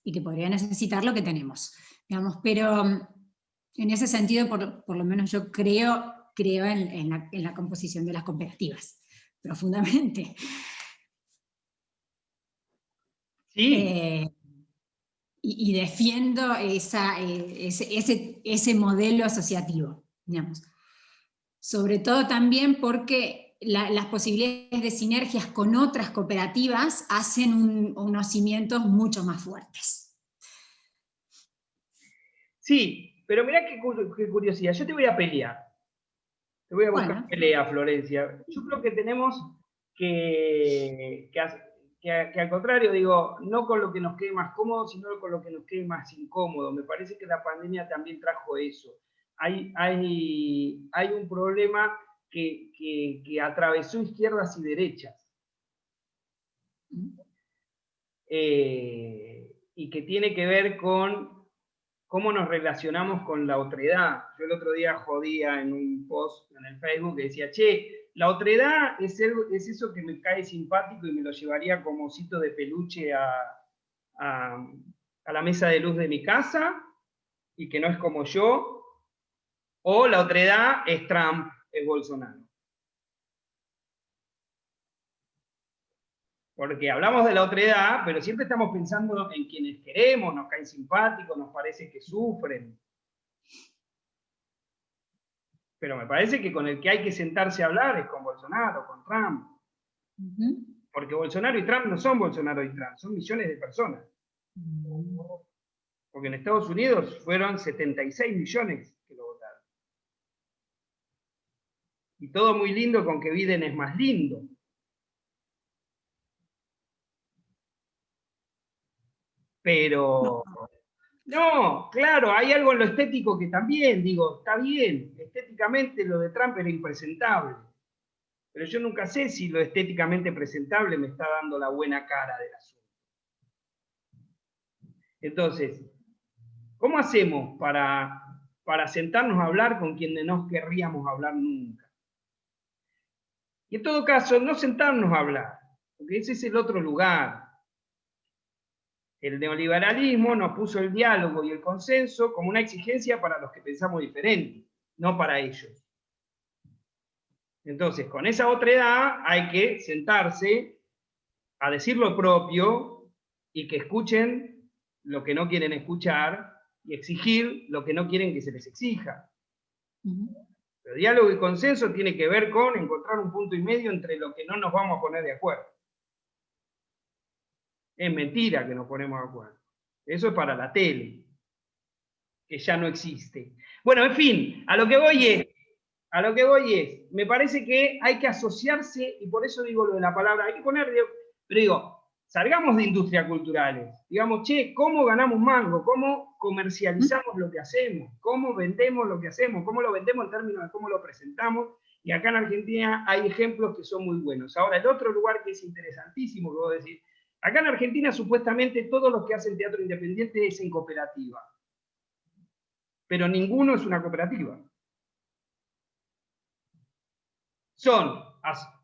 y que podría necesitar lo que tenemos, digamos. Pero en ese sentido, por lo menos yo creo en la composición de las cooperativas, profundamente. Sí. Y defiendo ese modelo asociativo, digamos. Sobre todo también porque las posibilidades de sinergias con otras cooperativas hacen unos cimientos mucho más fuertes. Sí, pero mirá qué curiosidad. Yo te voy a pelear. Te voy a buscar pelea, Florencia. Yo creo que tenemos que al contrario, digo, no con lo que nos quede más cómodo, sino con lo que nos quede más incómodo. Me parece que la pandemia también trajo eso. Hay un problema que atravesó izquierdas y derechas. Y que tiene que ver con cómo nos relacionamos con la otredad. Yo el otro día jodía en un post en el Facebook que decía, che, la otredad es eso que me cae simpático y me lo llevaría como osito de peluche a la mesa de luz de mi casa y que no es como yo, o la otredad es Trump, es Bolsonaro. Porque hablamos de la otredad, pero siempre estamos pensando en quienes queremos, nos caen simpáticos, nos parece que sufren. Pero me parece que con el que hay que sentarse a hablar es con Bolsonaro, con Trump. Porque Bolsonaro y Trump no son Bolsonaro y Trump, son millones de personas. Porque en Estados Unidos fueron 76 millones que lo votaron. Y todo muy lindo con que Biden es más lindo. Pero, no, claro, hay algo en lo estético que también, digo, está bien, estéticamente lo de Trump era impresentable. Pero yo nunca sé si lo estéticamente presentable me está dando la buena cara del asunto. Entonces, ¿cómo hacemos para sentarnos a hablar con quien no querríamos hablar nunca? Y en todo caso, no sentarnos a hablar, porque ese es el otro lugar. El neoliberalismo nos puso el diálogo y el consenso como una exigencia para los que pensamos diferente, no para ellos. Entonces, con esa otredad hay que sentarse a decir lo propio y que escuchen lo que no quieren escuchar y exigir lo que no quieren que se les exija. Pero diálogo y consenso tiene que ver con encontrar un punto y medio entre lo que no nos vamos a poner de acuerdo. Es mentira que nos ponemos de acuerdo. Eso es para la tele, que ya no existe. Bueno, en fin, a lo que voy es, me parece que hay que asociarse, y por eso digo lo de la palabra, hay que poner, pero digo, salgamos de industrias culturales, digamos, che, ¿cómo ganamos mango? ¿Cómo comercializamos lo que hacemos? ¿Cómo vendemos lo que hacemos? ¿Cómo lo vendemos en términos de cómo lo presentamos? Y acá en Argentina hay ejemplos que son muy buenos. Ahora, el otro lugar que es interesantísimo, que vos decís, acá en Argentina supuestamente todos los que hacen teatro independiente es en cooperativa, pero ninguno es una cooperativa. Son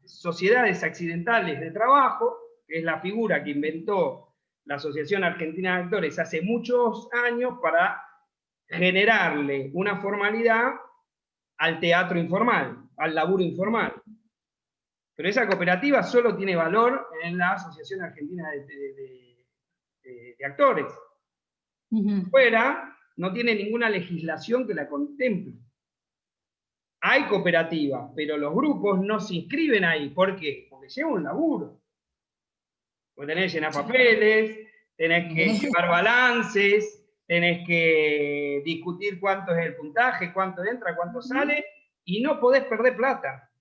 sociedades accidentales de trabajo, que es la figura que inventó la Asociación Argentina de Actores hace muchos años para generarle una formalidad al teatro informal, al laburo informal. Pero esa cooperativa solo tiene valor en la Asociación Argentina de Actores. Fuera, no tiene ninguna legislación que la contemple. Hay cooperativas, pero los grupos no se inscriben ahí. ¿Por qué? Porque lleva un laburo. Porque tenés que llenar papeles, tenés que llevar balances, tenés que discutir cuánto es el puntaje, cuánto entra, cuánto sale, y no podés perder plata,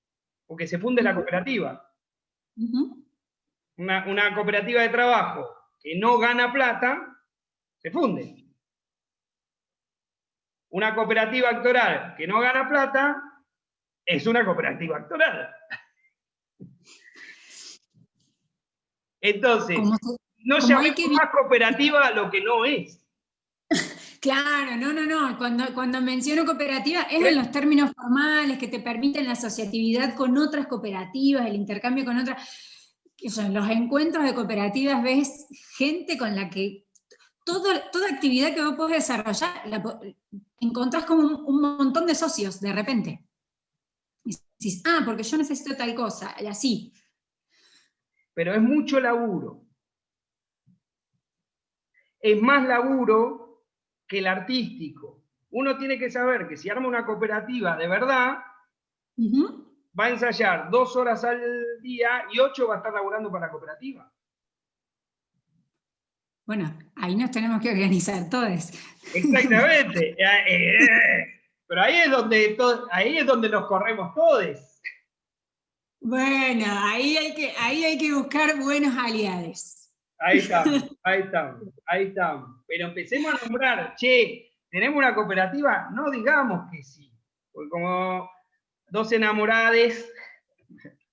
porque se funde la cooperativa. Una cooperativa de trabajo que no gana plata, se funde. Una cooperativa actoral que no gana plata, es una cooperativa actoral. Entonces, no llamemos más cooperativa a lo que no es. Claro, no. Cuando menciono cooperativa es en los términos formales que te permiten la asociatividad con otras cooperativas, el intercambio con otras. En los encuentros de cooperativas ves gente con la que toda actividad que vos podés desarrollar, encontrás como un montón de socios de repente. Y decís, porque yo necesito tal cosa, y así. Pero es mucho laburo. Es más laburo que el artístico. Uno tiene que saber que si arma una cooperativa de verdad, va a ensayar 2 horas al día y 8 va a estar laburando para la cooperativa. Bueno, ahí nos tenemos que organizar todos. Exactamente. Pero ahí es donde nos corremos todos. Bueno, ahí hay que buscar buenos aliados. Ahí estamos. Pero empecemos a nombrar, che, ¿tenemos una cooperativa? No digamos que sí. Porque como 2 enamorades,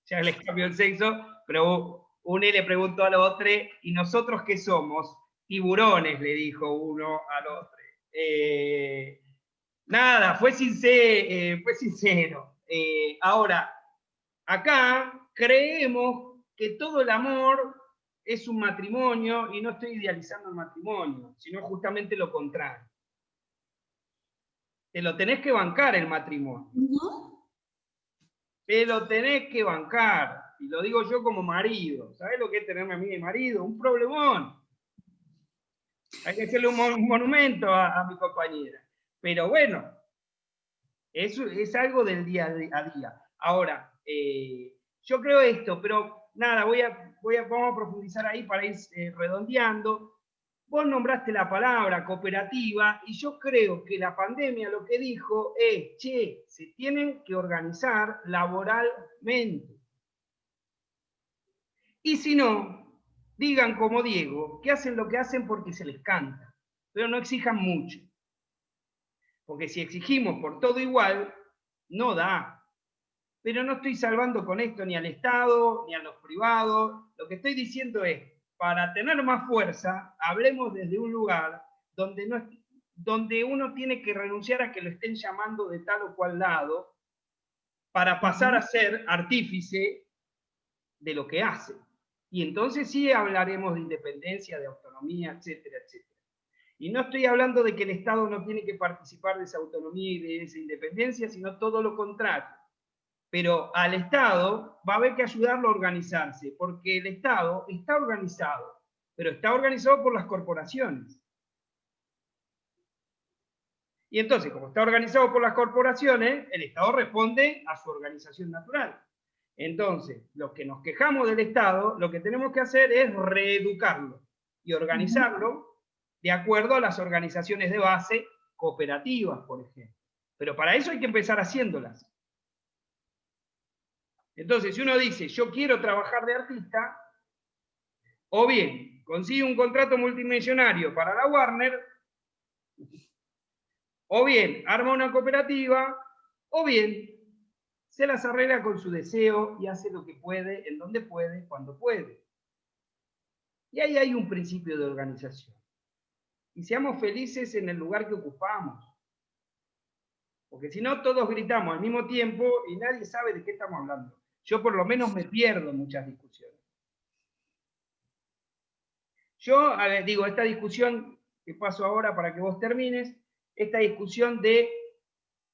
ya les cambió el sexo, pero uno le preguntó al otro, ¿y nosotros qué somos? Tiburones, le dijo uno al otro. Nada, fue sincero. Ahora, acá creemos que todo el amor es un matrimonio, y no estoy idealizando el matrimonio, sino justamente lo contrario. Te lo tenés que bancar el matrimonio. Te lo tenés que bancar. Y lo digo yo como marido. ¿Sabés lo que es tenerme a mí de marido? Un problemón. Hay que hacerle un monumento a mi compañera. Pero bueno, eso es algo del día a día. Ahora, yo creo esto, pero nada, voy a vamos a profundizar ahí para ir redondeando. Vos nombraste la palabra cooperativa y yo creo que la pandemia lo que dijo es, che, se tienen que organizar laboralmente. Y si no, digan como Diego, que hacen lo que hacen porque se les canta, pero no exijan mucho. Porque si exigimos por todo igual, no da. Pero no estoy salvando con esto ni al Estado, ni a los privados. Lo que estoy diciendo es, para tener más fuerza, hablemos desde un lugar donde uno tiene que renunciar a que lo estén llamando de tal o cual lado para pasar a ser artífice de lo que hace. Y entonces sí hablaremos de independencia, de autonomía, etcétera, etcétera. Y no estoy hablando de que el Estado no tiene que participar de esa autonomía y de esa independencia, sino todo lo contrario. Pero al Estado va a haber que ayudarlo a organizarse, porque el Estado está organizado, pero está organizado por las corporaciones. Y entonces, como está organizado por las corporaciones, el Estado responde a su organización natural. Entonces, los que nos quejamos del Estado, lo que tenemos que hacer es reeducarlo y organizarlo de acuerdo a las organizaciones de base cooperativas, por ejemplo. Pero para eso hay que empezar haciéndolas. Entonces, si uno dice, yo quiero trabajar de artista, o bien consigue un contrato multimillonario para la Warner, o bien arma una cooperativa, o bien se las arregla con su deseo y hace lo que puede, en donde puede, cuando puede. Y ahí hay un principio de organización. Y seamos felices en el lugar que ocupamos. Porque si no, todos gritamos al mismo tiempo y nadie sabe de qué estamos hablando. Yo por lo menos me pierdo en muchas discusiones. Yo digo, esta discusión que paso ahora para que vos termines, esta discusión de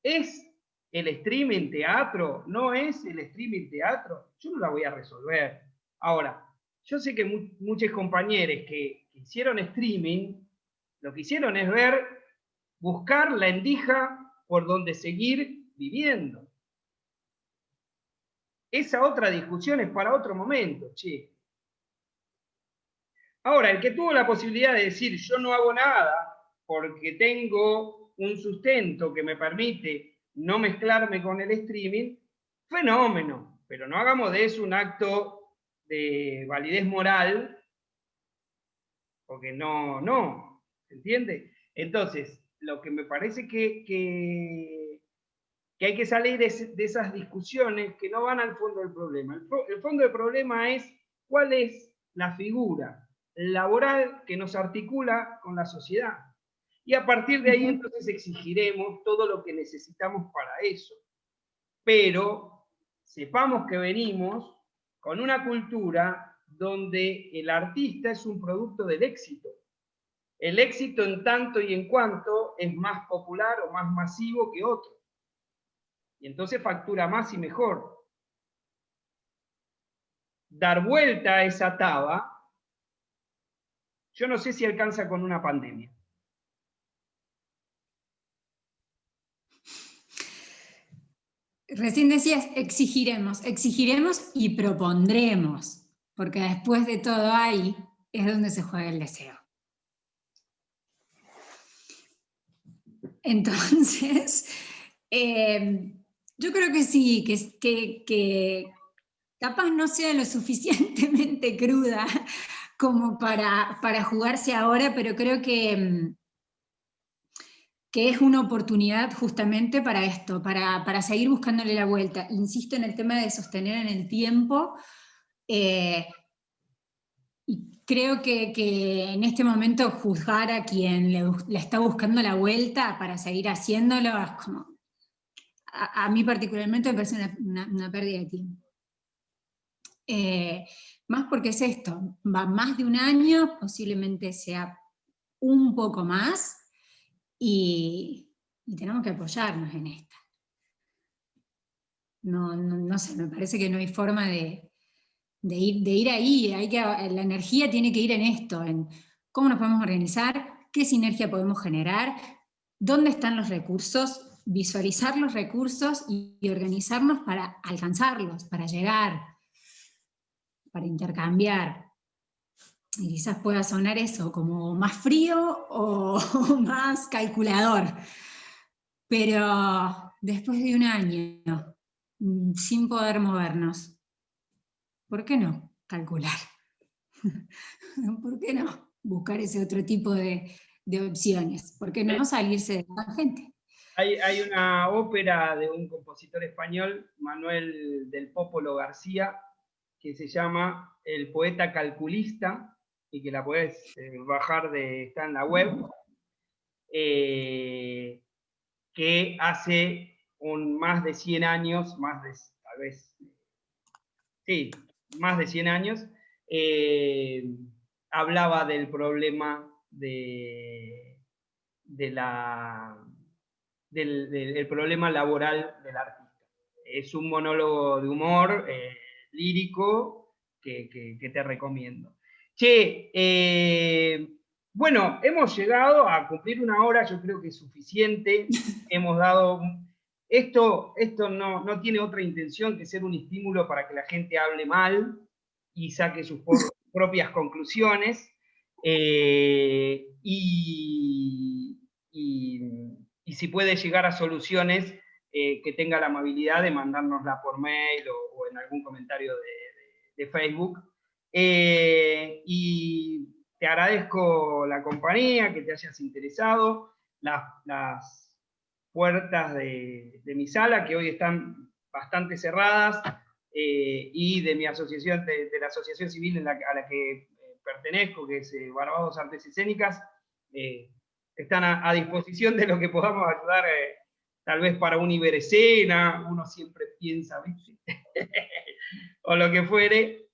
¿es el streaming teatro? ¿No es el streaming teatro? Yo no la voy a resolver. Ahora, yo sé que muchos compañeros que hicieron streaming, lo que hicieron es buscar la endija por donde seguir viviendo. Esa otra discusión es para otro momento, che. Ahora, el que tuvo la posibilidad de decir yo no hago nada porque tengo un sustento que me permite no mezclarme con el streaming, fenómeno, pero no hagamos de eso un acto de validez moral, porque no, ¿se entiende? Entonces, lo que me parece que hay que salir de esas discusiones que no van al fondo del problema. El fondo del problema es cuál es la figura laboral que nos articula con la sociedad. Y a partir de ahí entonces exigiremos todo lo que necesitamos para eso. Pero sepamos que venimos con una cultura donde el artista es un producto del éxito. El éxito en tanto y en cuanto es más popular o más masivo que otro. Y entonces factura más y mejor. Dar vuelta a esa taba, yo no sé si alcanza con una pandemia. Recién decías, exigiremos y propondremos, porque después de todo ahí es donde se juega el deseo. Entonces, yo creo que sí, que capaz no sea lo suficientemente cruda como para jugarse ahora, pero creo que es una oportunidad justamente para esto, para seguir buscándole la vuelta. Insisto en el tema de sostener en el tiempo, y creo que en este momento juzgar a quien le está buscando la vuelta para seguir haciéndolo es como, a mí particularmente me parece una pérdida de tiempo. Más porque es esto, va más de un año, posiblemente sea un poco más, y tenemos que apoyarnos en esta. No sé, me parece que no hay forma de ir ahí, la energía tiene que ir en esto, en cómo nos podemos organizar, qué sinergia podemos generar, dónde están los recursos, visualizar los recursos y organizarnos para alcanzarlos, para llegar para intercambiar. Y quizás pueda sonar eso, como más frío o más calculador. Pero después de un año, sin poder movernos, ¿por qué no calcular? ¿Por qué no buscar ese otro tipo de opciones? ¿Por qué no salirse de la gente? Hay una ópera de un compositor español, Manuel del Popolo García, que se llama El poeta calculista, y que la podés bajar, está en la web, que hace más de 100 años, tal vez, sí, más de 100 años, hablaba del problema del problema laboral del artista. Es un monólogo de humor lírico que te recomiendo. Che, bueno, hemos llegado a cumplir una hora, yo creo que es suficiente. Hemos dado... Esto no tiene otra intención que ser un estímulo para que la gente hable mal y saque sus propias conclusiones. Y si puede llegar a soluciones, que tenga la amabilidad de mandárnosla por mail o en algún comentario de Facebook. Y te agradezco la compañía, que te hayas interesado, las puertas de mi sala, que hoy están bastante cerradas, y de mi asociación, de la asociación civil a la que pertenezco, que es Barbados Artes Escénicas, están a disposición de lo que podamos ayudar, tal vez para una Iberescena, uno siempre piensa, ¿viste? O lo que fuere,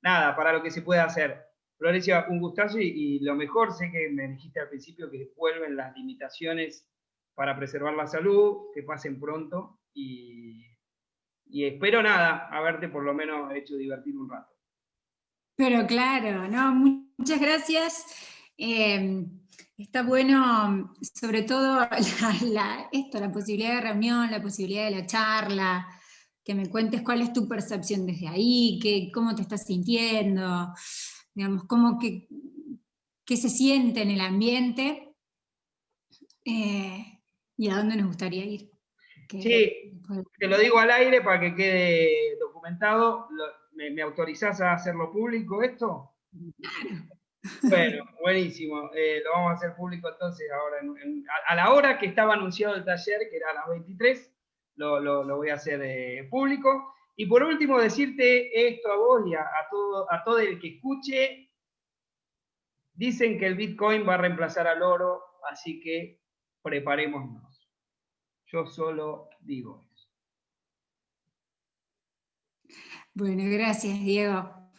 nada, para lo que se pueda hacer. Florencia, un gustazo y lo mejor, sé que me dijiste al principio que vuelven las limitaciones para preservar la salud, que pasen pronto y espero nada, haberte por lo menos hecho divertir un rato. Pero claro, ¿no? Muchas gracias. Está bueno, sobre todo, la posibilidad de reunión, la posibilidad de la charla, que me cuentes cuál es tu percepción desde ahí, cómo te estás sintiendo, digamos, qué se siente en el ambiente, y a dónde nos gustaría ir. Sí, te lo digo al aire para que quede documentado. ¿Me autorizás a hacerlo público esto? Claro. Bueno, buenísimo. Lo vamos a hacer público entonces ahora. A la hora que estaba anunciado el taller, que era a las 23, lo voy a hacer público. Y por último, decirte esto a vos y a todo el que escuche. Dicen que el Bitcoin va a reemplazar al oro, así que preparémonos. Yo solo digo eso. Bueno, gracias, Diego.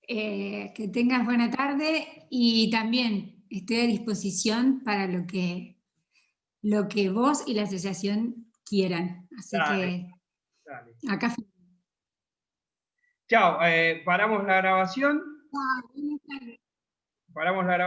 Que tengas buena tarde y también estoy a disposición para lo que vos y la asociación quieran. Así Dale, que acá. Chao, paramos la grabación. Paramos la grabación.